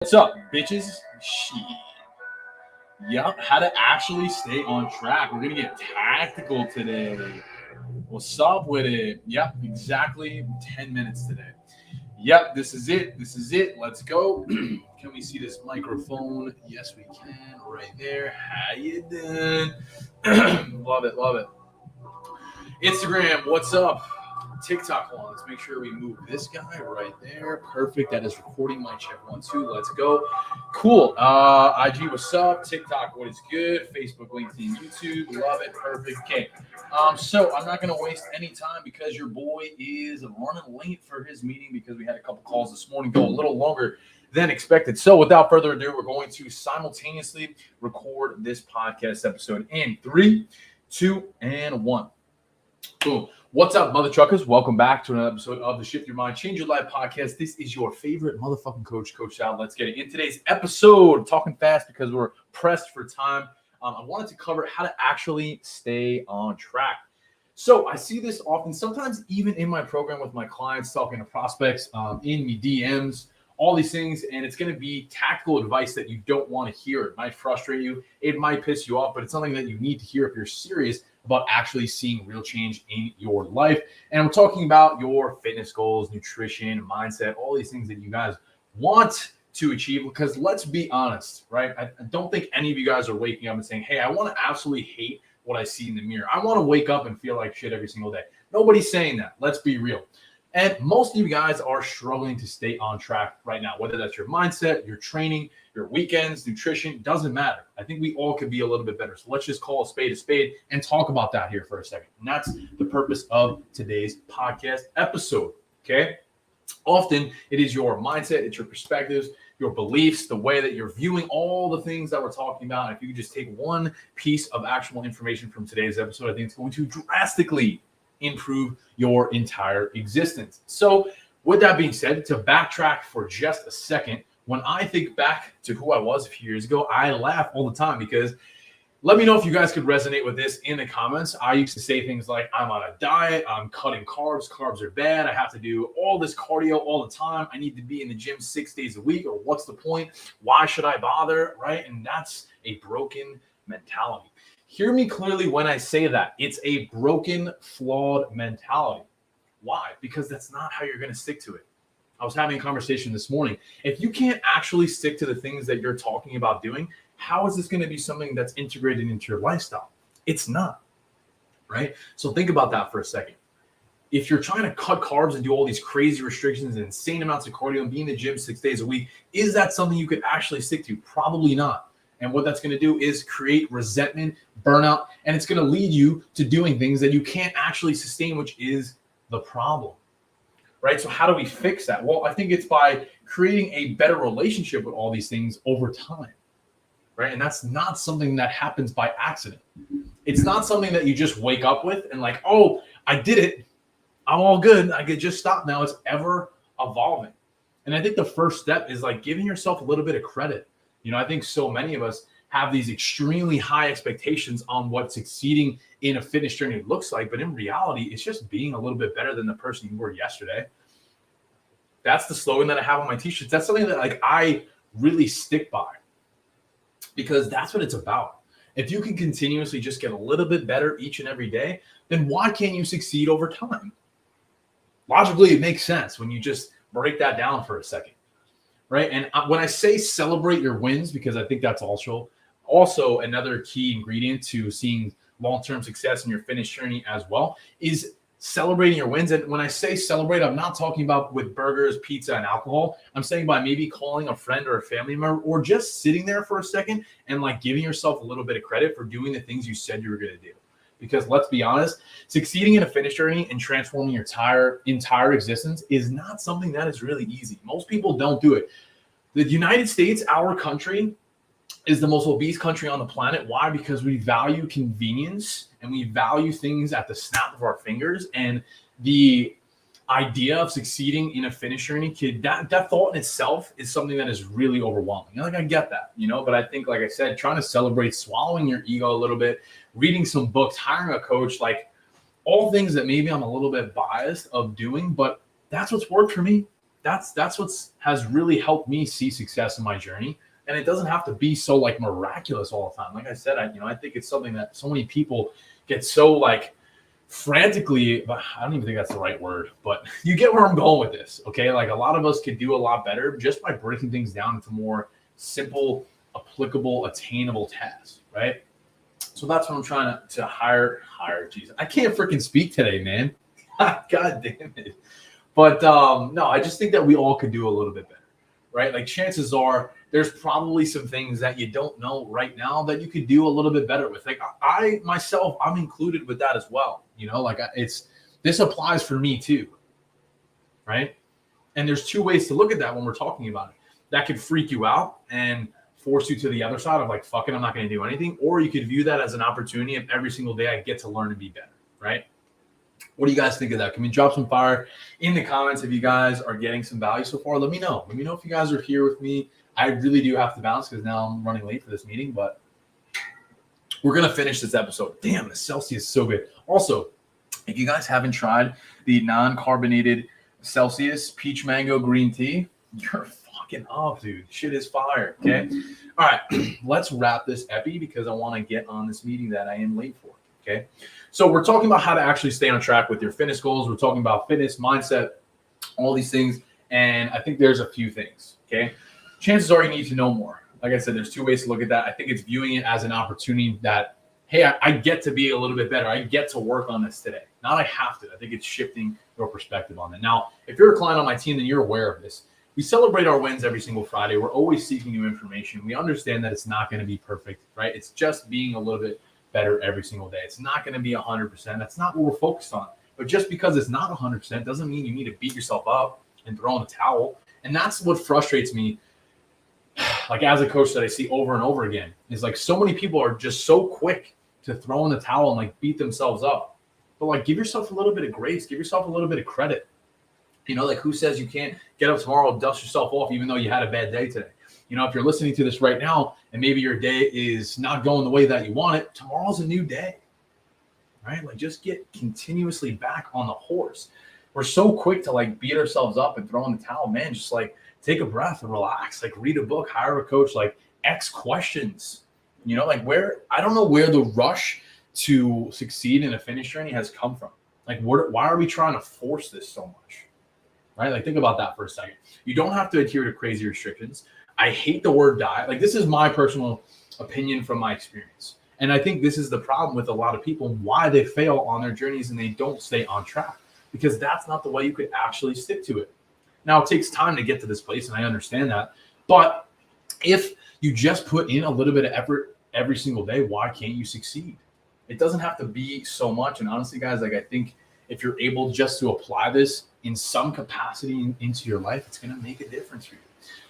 What's up, bitches? Shit. Yup, how to actually stay on track. We're gonna get tactical today. What's up with it? Yep, exactly 10 minutes today. Yep, this is it. This is it. Let's go. Can we see this microphone? Yes, we can. Right there. How you doing? Love it, love it. Instagram, what's up? TikTok one. Let's make sure we move this guy right there. Perfect. That is recording. My check 1, 2. Let's go. Cool. IG, what's up? TikTok, what is good? Facebook, LinkedIn, YouTube. Love it. Perfect. Okay. So I'm not going to waste any time because your boy is running late for his meeting because we had a couple calls this morning go a little longer than expected. So without further ado, we're going to simultaneously record this podcast episode in 3, 2, and 1. Boom. What's up, mother truckers? Welcome back to another episode of the Shift Your Mind, Change Your Life podcast. This is your favorite motherfucking coach, Coach Sal. Let's get it. In today's episode, talking fast because we're pressed for time, I wanted to cover how to actually stay on track. So I see this often, sometimes even in my program with my clients, talking to prospects, in the DMs, all these things, and it's going to be tactical advice that you don't want to hear. It might frustrate you. It might piss you off, but it's something that you need to hear if you're serious about actually seeing real change in your life. And we're talking about your fitness goals, nutrition, mindset, all these things that you guys want to achieve. Because let's be honest, right? I don't think any of you guys are waking up and saying, hey, I want to absolutely hate what I see in the mirror. I want to wake up and feel like shit every single day. Nobody's saying that. Let's be real. And most of you guys are struggling to stay on track right now, whether that's your mindset, your training, your weekends, nutrition, doesn't matter. I think we all could be a little bit better. So let's just call a spade and talk about that here for a second. And that's the purpose of today's podcast episode, okay? Often it is your mindset, it's your perspectives, your beliefs, the way that you're viewing all the things that we're talking about. And if you could just take one piece of actual information from today's episode, I think it's going to drastically improve your entire existence. So with that being said, to backtrack for just a second, when I think back to who I was a few years ago, I laugh all the time because let me know if you guys could resonate with this in the comments. I used to say things like, I'm on a diet, I'm cutting carbs, carbs are bad, I have to do all this cardio all the time, I need to be in the gym 6 days a week, or what's the point? Why should I bother, right? And that's a broken mentality. Hear me clearly when I say that. It's a broken, flawed mentality. Why? Because that's not how you're going to stick to it. I was having a conversation this morning. If you can't actually stick to the things that you're talking about doing, how is this going to be something that's integrated into your lifestyle? It's not, right? So think about that for a second. If you're trying to cut carbs and do all these crazy restrictions and insane amounts of cardio and be in the gym 6 days a week, is that something you could actually stick to? Probably not. And what that's going to do is create resentment, burnout, and it's going to lead you to doing things that you can't actually sustain, which is the problem, right? So how do we fix that? Well, I think it's by creating a better relationship with all these things over time, right? And that's not something that happens by accident. It's not something that you just wake up with and like, oh, I did it. I'm all good. I could just stop now. It's ever evolving. And I think the first step is like giving yourself a little bit of credit. You know, I think so many of us have these extremely high expectations on what succeeding in a fitness journey looks like. But in reality, it's just being a little bit better than the person you were yesterday. That's the slogan that I have on my t-shirts. That's something that like I really stick by because that's what it's about. If you can continuously just get a little bit better each and every day, then why can't you succeed over time? Logically, it makes sense when you just break that down for a second. Right. And when I say celebrate your wins, because I think that's also another key ingredient to seeing long-term success in your fitness journey as well, is celebrating your wins. And when I say celebrate, I'm not talking about with burgers, pizza, and alcohol. I'm saying by maybe calling a friend or a family member or just sitting there for a second and like giving yourself a little bit of credit for doing the things you said you were going to do. Because let's be honest, succeeding in a fitness journey and transforming your entire existence is not something that is really easy. Most people don't do it. The United States, our country, is the most obese country on the planet. Why? Because we value convenience and we value things at the snap of our fingers. And the idea of succeeding in a fitness journey, that thought in itself is something that is really overwhelming. And like, I get that, you know, but I think, like I said, trying to celebrate, swallowing your ego a little bit, reading some books, hiring a coach, like all things that maybe I'm a little bit biased of doing, but that's what's worked for me. that's what's has really helped me see success in my journey. And it doesn't have to be so like miraculous all the time. Like I said, I think it's something that so many people get so like frantically, but I don't even think that's the right word, but you get where I'm going with this. Okay. Like a lot of us could do a lot better just by breaking things down into more simple, applicable, attainable tasks. Right. So that's what I'm trying to hire. Jesus, I can't freaking speak today, man. God damn it. But no, I just think that we all could do a little bit better, right? Like chances are there's probably some things that you don't know right now that you could do a little bit better with. Like I myself, I'm included with that as well. Like this applies for me too, right? And there's two ways to look at that when we're talking about it. That could freak you out and force you to the other side of like, fuck it, I'm not going to do anything. Or you could view that as an opportunity of every single day I get to learn and be better, right? What do you guys think of that? Can we drop some fire in the comments if you guys are getting some value so far? Let me know. Let me know if you guys are here with me. I really do have to bounce because now I'm running late for this meeting, but we're going to finish this episode. Damn, the Celsius is so good. Also, if you guys haven't tried the non-carbonated Celsius peach mango green tea, you're fucking up, dude. Shit is fire, okay? All right, let's wrap this epi because I want to get on this meeting that I am late for, okay? So we're talking about how to actually stay on track with your fitness goals. We're talking about fitness, mindset, all these things. And I think there's a few things, okay? Chances are you need to know more. Like I said, there's two ways to look at that. I think it's viewing it as an opportunity that, hey, I get to be a little bit better. I get to work on this today. Not I have to. I think it's shifting your perspective on it. Now, if you're a client on my team, then you're aware of this. We celebrate our wins every single Friday. We're always seeking new information. We understand that it's not going to be perfect, right? It's just being a little bit better every single day. It's not going to be 100%. That's not what we're focused on. But just because it's not 100% doesn't mean you need to beat yourself up and throw in the towel. And that's what frustrates me. Like as a coach that I see over and over again is like so many people are just so quick to throw in the towel and like beat themselves up. But like give yourself a little bit of grace, give yourself a little bit of credit. Like who says you can't get up tomorrow, dust yourself off even though you had a bad day today? If you're listening to this right now and maybe your day is not going the way that you want it, tomorrow's a new day, right? Like just get continuously back on the horse. We're so quick to like beat ourselves up and throw in the towel, man. Just like take a breath and relax, like read a book, hire a coach, like X questions, I don't know where the rush to succeed in a fitness journey has come from. Like, why are we trying to force this so much? Right? Like think about that for a second. You don't have to adhere to crazy restrictions. I hate the word diet. Like this is my personal opinion from my experience. And I think this is the problem with a lot of people, why they fail on their journeys and they don't stay on track, because that's not the way you could actually stick to it. Now it takes time to get to this place and I understand that. But if you just put in a little bit of effort every single day, why can't you succeed? It doesn't have to be so much. And honestly, guys, like I think if you're able just to apply this in some capacity into your life, it's going to make a difference for you.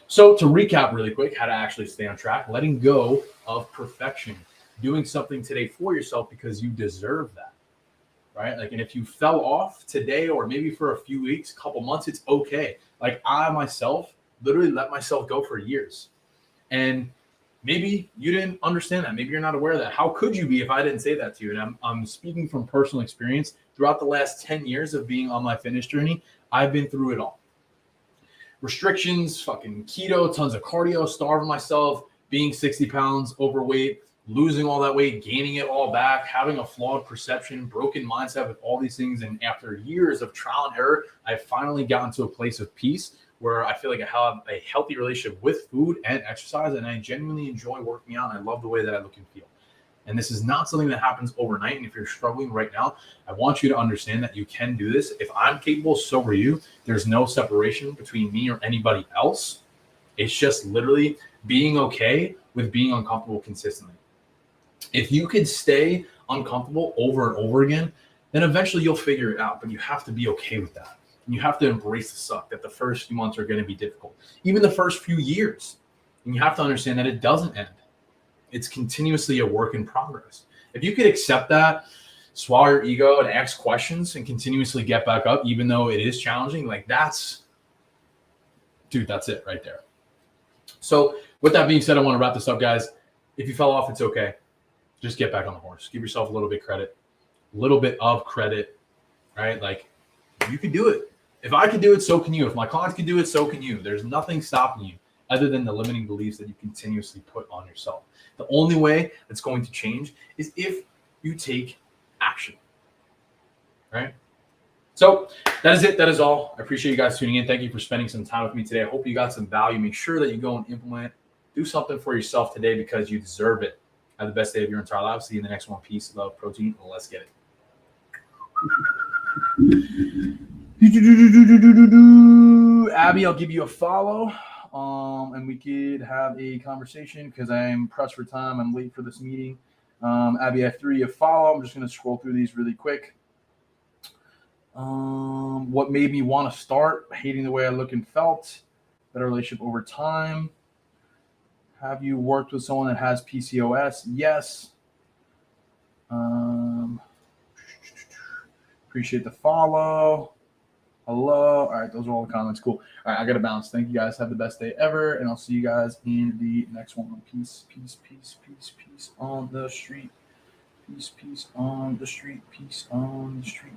So to recap really quick, how to actually stay on track, letting go of perfection, doing something today for yourself because you deserve that, right? Like, and if you fell off today or maybe for a few weeks, a couple months, it's okay. Like I myself literally let myself go for years. And maybe you didn't understand that. Maybe you're not aware of that. How could you be if I didn't say that to you? And I'm speaking from personal experience. Throughout the last 10 years of being on my fitness journey, I've been through it all. Restrictions, fucking keto, tons of cardio, starving myself, being 60 pounds overweight, losing all that weight, gaining it all back, having a flawed perception, broken mindset with all these things. And after years of trial and error, I've finally gotten to a place of peace where I feel like I have a healthy relationship with food and exercise, and I genuinely enjoy working out, and I love the way that I look and feel. And this is not something that happens overnight. And if you're struggling right now, I want you to understand that you can do this. If I'm capable, so are you. There's no separation between me or anybody else. It's just literally being okay with being uncomfortable consistently. If you could stay uncomfortable over and over again, then eventually you'll figure it out. But you have to be okay with that. And you have to embrace the suck that the first few months are going to be difficult, even the first few years. And you have to understand that it doesn't end. It's continuously a work in progress. If you could accept that, swallow your ego and ask questions and continuously get back up, even though it is challenging, like that's it right there. So with that being said, I want to wrap this up, guys. If you fell off, it's okay. Just get back on the horse. Give yourself a little bit of credit, right? Like you can do it. If I can do it, so can you. If my clients can do it, so can you. There's nothing stopping you other than the limiting beliefs that you continuously put on yourself. The only way that's going to change is if you take action. Right? So that is it. That is all. I appreciate you guys tuning in. Thank you for spending some time with me today. I hope you got some value. Make sure that you go and implement. Do something for yourself today because you deserve it. Have the best day of your entire life. See you in the next one. Peace, love, protein. Let's get it. Abby, I'll give you a follow. And we could have a conversation because I'm pressed for time. I'm late for this meeting. Abby, I have 3 of follow. I'm just going to scroll through these really quick. What made me want to start? Hating the way I look and felt. Better relationship over time. Have you worked with someone that has PCOS? Yes. Appreciate the follow. Hello. All right, those are all the comments. Cool. All right, I got to bounce. Thank you guys. Have the best day ever, and I'll see you guys in the next one. Peace, peace, peace, peace, peace on the street. Peace, peace on the street. Peace on the street.